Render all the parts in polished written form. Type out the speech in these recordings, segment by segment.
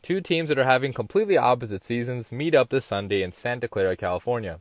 Two teams that are having completely opposite seasons meet up this Sunday in Santa Clara, California.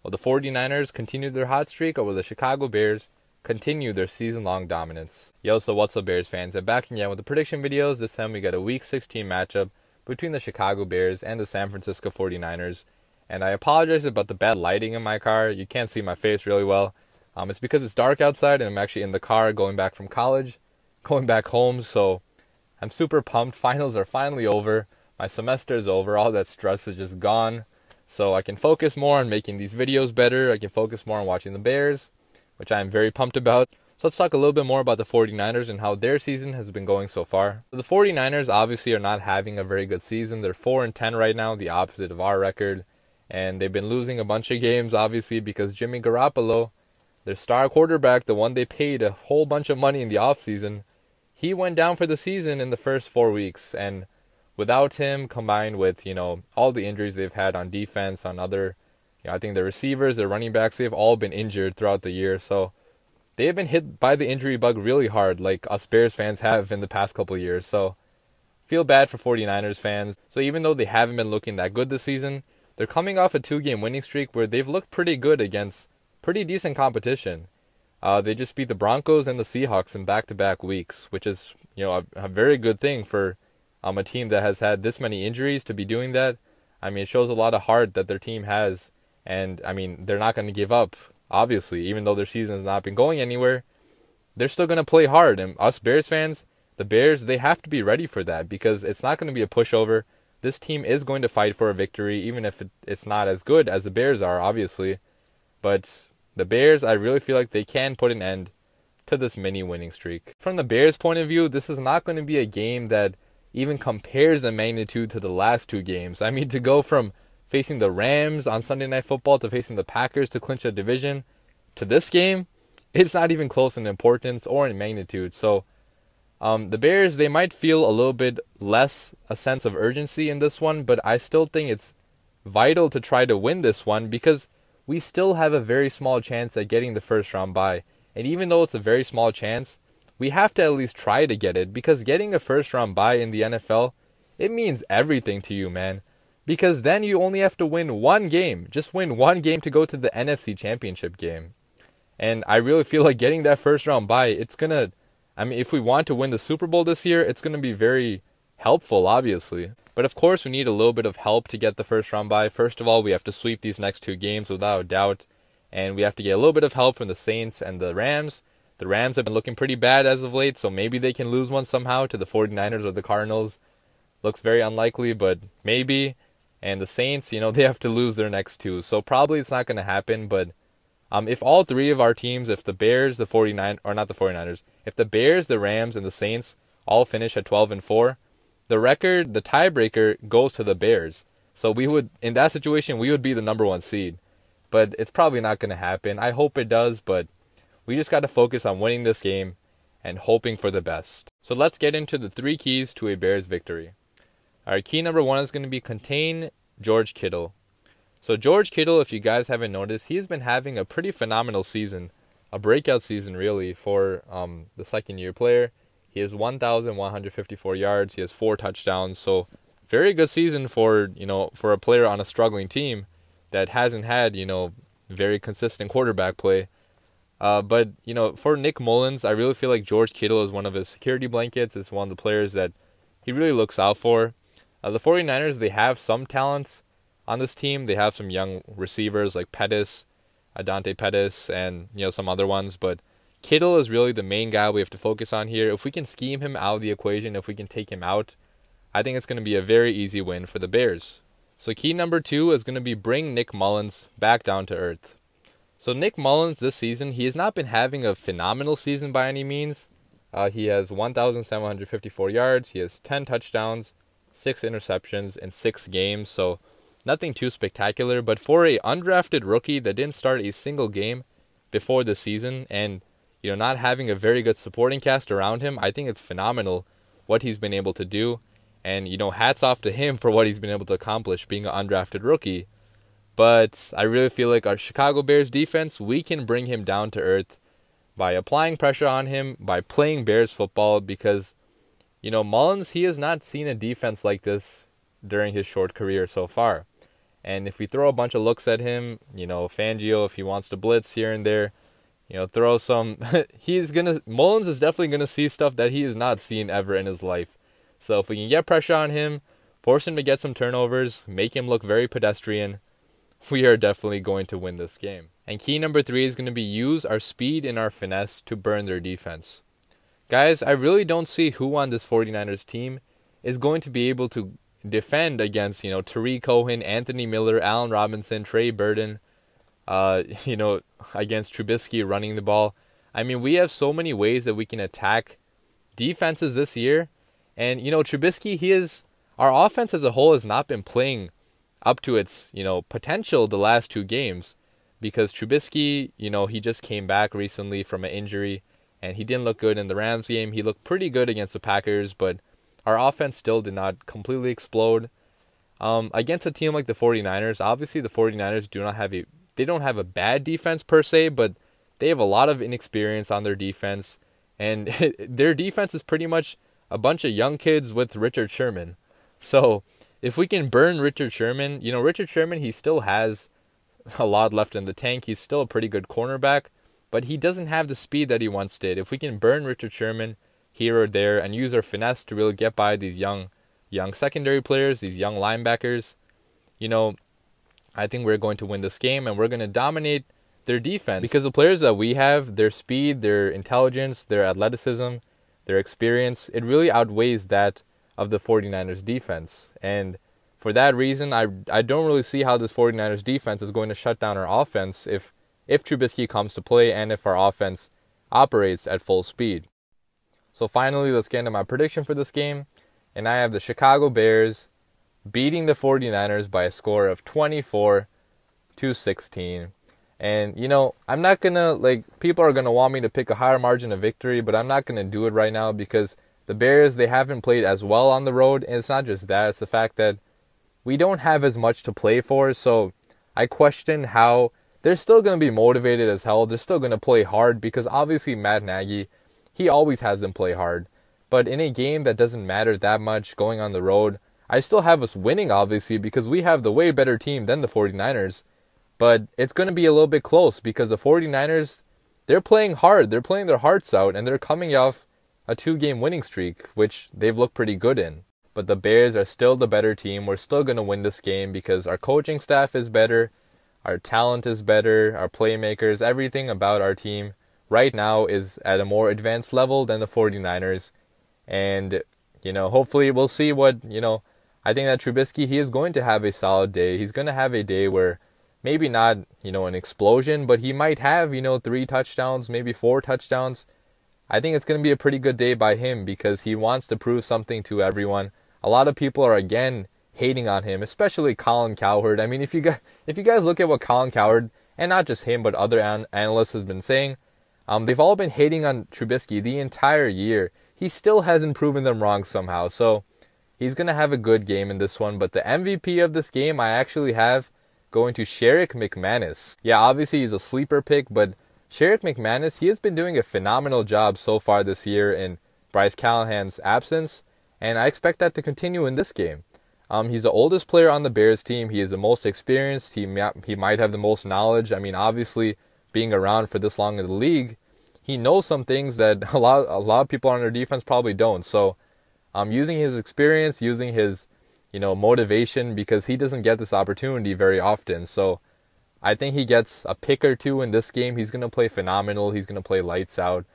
Will the 49ers continue their hot streak, or will the Chicago Bears continue their season-long dominance? Yo, so what's up, Bears fans? I'm back again with the prediction videos. This time we got a Week 16 matchup between the Chicago Bears and the San Francisco 49ers. And I apologize about the bad lighting in my car. You can't see my face really well. It's because it's dark outside and I'm actually in the car going back from college, going back home, so I'm super pumped. Finals are finally over. My semester is over. All that stress is just gone. So I can focus more on making these videos better. I can focus more on watching the Bears, which I am very pumped about. So let's talk a little bit more about the 49ers and how their season has been going so far. So the 49ers obviously are not having a very good season. They're 4-10 right now, the opposite of our record. And they've been losing a bunch of games, obviously, because Jimmy Garoppolo, their star quarterback, the one they paid a whole bunch of money in the offseason, he went down for the season in the first 4 weeks. And without him, combined with, all the injuries they've had on defense, on other, I think the receivers, the running backs, they've all been injured throughout the year. So they have been hit by the injury bug really hard, like us Bears fans have in the past couple of years. So feel bad for 49ers fans. So even though they haven't been looking that good this season, they're coming off a 2-game winning streak where they've looked pretty good against pretty decent competition. They just beat the Broncos and the Seahawks in back-to-back weeks, which is, a very good thing for a team that has had this many injuries to be doing that. I mean, it shows a lot of heart that their team has, and I mean, they're not going to give up, obviously, even though their season has not been going anywhere. They're still going to play hard, and us Bears fans, the Bears, they have to be ready for that, because it's not going to be a pushover. This team is going to fight for a victory, even if it's not as good as the Bears are, obviously. But the Bears, I really feel like they can put an end to this mini winning streak. From the Bears' point of view, this is not going to be a game that even compares in magnitude to the last two games. I mean, to go from facing the Rams on Sunday Night Football to facing the Packers to clinch a division to this game, it's not even close in importance or in magnitude. So the Bears, they might feel a little bit less a sense of urgency in this one, but I still think it's vital to try to win this one because we still have a very small chance at getting the first round bye. And even though it's a very small chance, we have to at least try to get it, because getting a first round bye in the NFL, it means everything to you, man. Because then you only have to win one game. Just win one game to go to the NFC Championship game. And I really feel like getting that first round bye, if we want to win the Super Bowl this year, it's going to be very helpful, obviously. But of course, we need a little bit of help to get the first round bye. First of all, we have to sweep these next two games without a doubt. And we have to get a little bit of help from the Saints and the Rams. The Rams have been looking pretty bad as of late, so maybe they can lose one somehow to the 49ers or the Cardinals. Looks very unlikely, but maybe. And the Saints, they have to lose their next two. So probably it's not going to happen, but if all three of our teams, if the Bears, the 49ers, or not the 49ers, if the Bears, the Rams, and the Saints all finish at 12-4, the record, the tiebreaker, goes to the Bears. So in that situation, we would be the number one seed. But it's probably not going to happen. I hope it does, but we just got to focus on winning this game and hoping for the best. So let's get into the 3 keys to a Bears victory. Alright, key number 1 is going to be contain George Kittle. So George Kittle, if you guys haven't noticed, he's been having a pretty phenomenal season. A breakout season, really, for the second-year player. He has 1,154 yards. He has 4 touchdowns. So very good season for a player on a struggling team that hasn't had, very consistent quarterback play. But for Nick Mullins, I really feel like George Kittle is one of his security blankets. It's one of the players that he really looks out for. The 49ers, they have some talents on this team. They have some young receivers like Pettis, Dante Pettis, and some other ones. But Kittle is really the main guy we have to focus on here. If we can scheme him out of the equation, if we can take him out, I think it's going to be a very easy win for the Bears. So key number 2 is going to be bring Nick Mullins back down to earth. So Nick Mullins this season, he has not been having a phenomenal season by any means. He has 1,754 yards. He has 10 touchdowns, 6 interceptions in 6 games. So nothing too spectacular. But for a undrafted rookie that didn't start a single game before the season and not having a very good supporting cast around him, I think it's phenomenal what he's been able to do. And, hats off to him for what he's been able to accomplish being an undrafted rookie. But I really feel like our Chicago Bears defense, we can bring him down to earth by applying pressure on him, by playing Bears football, because, Mullins, he has not seen a defense like this during his short career so far. And if we throw a bunch of looks at him, Fangio, if he wants to blitz here and there, throw some, Mullins is definitely going to see stuff that he has not seen ever in his life. So if we can get pressure on him, force him to get some turnovers, make him look very pedestrian, we are definitely going to win this game. And key number 3 is going to be use our speed and our finesse to burn their defense. Guys, I really don't see who on this 49ers team is going to be able to defend against, Tariq Cohen, Anthony Miller, Allen Robinson, Trey Burton, against Trubisky running the ball. I mean, we have so many ways that we can attack defenses this year. And, Trubisky, our offense as a whole has not been playing up to its, potential the last 2 games. Because Trubisky, he just came back recently from an injury. And he didn't look good in the Rams game. He looked pretty good against the Packers, but our offense still did not completely explode. Against a team like the 49ers, obviously the 49ers don't have a bad defense per se, but they have a lot of inexperience on their defense. And their defense is pretty much a bunch of young kids with Richard Sherman. So if we can burn Richard Sherman, Richard Sherman, he still has a lot left in the tank. He's still a pretty good cornerback, but he doesn't have the speed that he once did. If we can burn Richard Sherman here or there and use our finesse to really get by these young secondary players, these young linebackers, I think we're going to win this game and we're going to dominate their defense. Because the players that we have, their speed, their intelligence, their athleticism, their experience, it really outweighs that of the 49ers defense. And for that reason, I don't really see how this 49ers defense is going to shut down our offense if Trubisky comes to play and if our offense operates at full speed. So finally, let's get into my prediction for this game. And I have the Chicago Bears beating the 49ers by a score of 24-16. And, I'm not going to, people are going to want me to pick a higher margin of victory, but I'm not going to do it right now because the Bears, they haven't played as well on the road. And it's not just that. It's the fact that we don't have as much to play for. So I question how they're still going to be motivated as hell. They're still going to play hard because obviously Matt Nagy, he always has them play hard. But in a game that doesn't matter that much going on the road, I still have us winning, obviously, because we have the way better team than the 49ers. But it's going to be a little bit close because the 49ers, they're playing hard. They're playing their hearts out, and they're coming off a 2-game winning streak, which they've looked pretty good in. But the Bears are still the better team. We're still going to win this game because our coaching staff is better, our talent is better, our playmakers, everything about our team right now is at a more advanced level than the 49ers. And, hopefully we'll see what, I think that Trubisky, he is going to have a solid day. He's going to have a day where maybe not, an explosion, but he might have, 3 touchdowns, maybe 4 touchdowns. I think it's going to be a pretty good day by him because he wants to prove something to everyone. A lot of people are, again, hating on him, especially Colin Cowherd. I mean, if you guys look at what Colin Cowherd, and not just him, but other analysts has been saying, they've all been hating on Trubisky the entire year. He still hasn't proven them wrong somehow. So he's going to have a good game in this one. But the MVP of this game, I actually have going to Sherrick McManus. Yeah, obviously he's a sleeper pick, but Sherrick McManus, he has been doing a phenomenal job so far this year in Bryce Callahan's absence. And I expect that to continue in this game. He's the oldest player on the Bears team. He is the most experienced. He might have the most knowledge. I mean, obviously, being around for this long in the league, he knows some things that a lot of people on their defense probably don't. So, using his experience, using his, motivation, because he doesn't get this opportunity very often. So, I think he gets a pick or 2 in this game. He's going to play phenomenal. He's going to play lights out,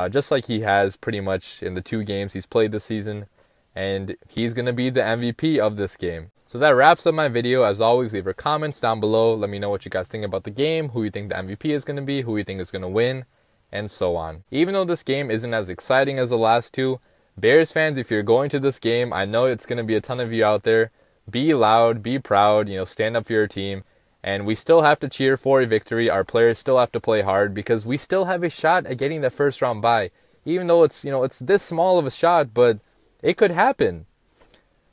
just like he has pretty much in the 2 games he's played this season. And he's going to be the MVP of this game. So that wraps up my video. As always, leave your comments down below. Let me know what you guys think about the game, who you think the MVP is going to be, who you think is going to win, and so on. Even though this game isn't as exciting as the last 2, Bears fans, if you're going to this game, I know it's going to be a ton of you out there. Be loud, be proud, stand up for your team. And we still have to cheer for a victory. Our players still have to play hard because we still have a shot at getting the first round bye. Even though it's, it's this small of a shot, but it could happen.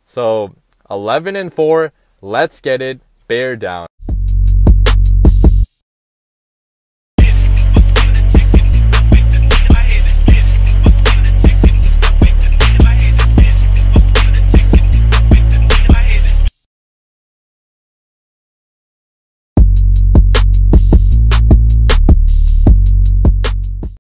So 11-4, let's get it. Bear down.